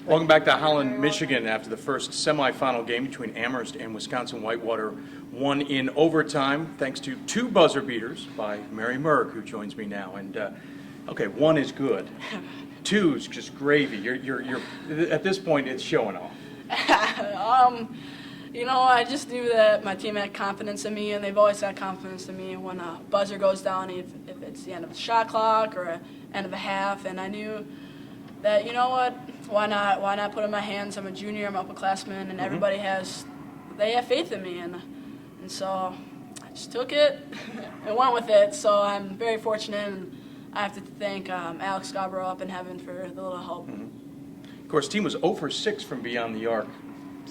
Welcome back to Holland, Michigan after the first semifinal game between Amherst and Whitewater, won in overtime thanks to 2 buzzer beaters by Mary Merg, who joins me now. And okay, 1 is good, 2 is just gravy. You're at this point it's showing off. You know, I just knew that my team had confidence in me, and they've always had confidence in me when a buzzer goes down, if it's the end of the shot clock or end of a half. And I knew that, you know what, why not put it in my hands? I'm a junior, I'm an upperclassman, and everybody they have faith in me, and so I just took it and went with it. So I'm very fortunate, and I have to thank Alex Scarborough up in heaven for the little help. Of course, team was 0 for 6 from beyond the arc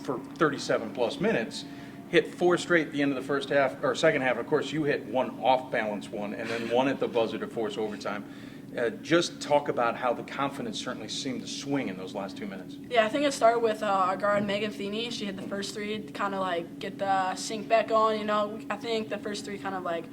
for 37 plus minutes. Hit 4 straight at the end of the first half or second half. Of course, you hit 1 off-balance one, and then 1 at the buzzer to force overtime. Just talk about how the confidence certainly seemed to swing in those last 2 minutes. Yeah, I think it started with our guard, Megan Feeney. She hit the first 3 to kind of like get the sync back on. You know, I think the first 3 kind of like,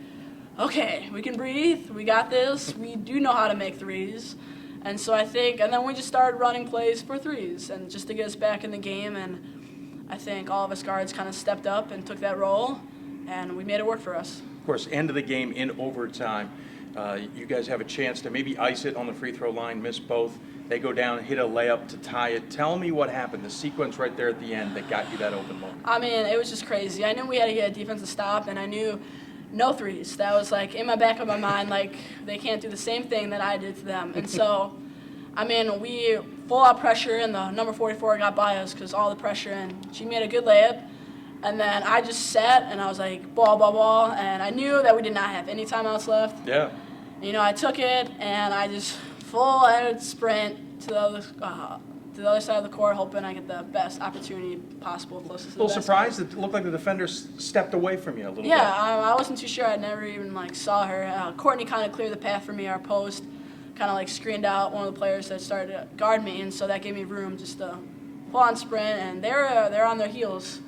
okay, we can breathe, we got this, we do know how to make threes. And so I think, and then we just started running plays for threes, and just to get us back in the game. And I think all of us guards kind of stepped up and took that role, and we made it work for us. Of course, end of the game in overtime. You guys have a chance to maybe ice it on the free throw line, miss both. They go down and hit a layup to tie it. Tell me what happened, the sequence right there at the end that got you that open look. I mean, it was just crazy. I knew we had to get a defensive stop, and I knew no threes. That was like in my back of my mind, like they can't do the same thing that I did to them. And so, I mean, we full out pressure, and the number 44 got by us because all the pressure, and she made a good layup. And then I just sat, and I was like, ball, ball, ball, and I knew that we did not have any timeouts left. Yeah. You know, I took it, and I just full-out sprint to the other side of the court, hoping I get the best opportunity possible, closest to the basket. A little surprised? It looked like the defenders stepped away from you a little bit. Yeah, I wasn't too sure. I never even saw her. Courtney kind of cleared the path for me. Our post kind of screened out one of the players that started to guard me, and so that gave me room just to full-on sprint. And they're on their heels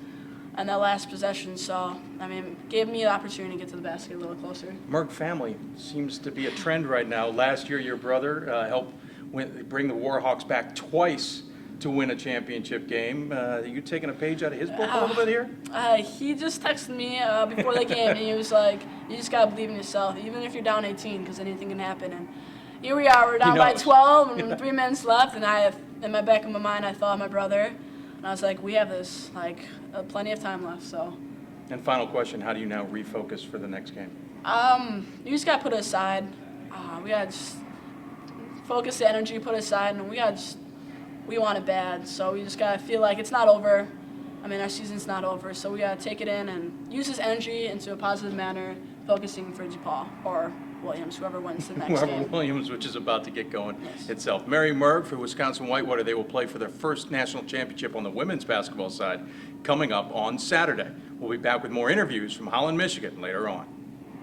on that last possession, so I mean, gave me the opportunity to get to the basket a little closer. Merg family seems to be a trend right now. Last year, your brother helped bring the Warhawks back twice to win a championship game. Are you taking a page out of his book a little bit here? He just texted me before the game, and he was like, "You just gotta believe in yourself, even if you're down 18, because anything can happen." And here we are. We're down by 12, and 3 minutes left, and in my back of my mind, I thought of my brother, and I was like, "We have this, plenty of time left." So. And final question, how do you now refocus for the next game? You just got to put it aside. We got to just focus the energy, put it aside, and we want it bad. So we just got to feel like it's not over. I mean, our season's not over, so we got to take it in and use this energy into a positive manner, focusing for DePaul or Williams, whoever wins the next game. Williams, which is about to get going Yes. itself. Mary Merg for Whitewater. They will play for their first national championship on the women's basketball side coming up on Saturday. We'll be back with more interviews from Holland, Michigan later on.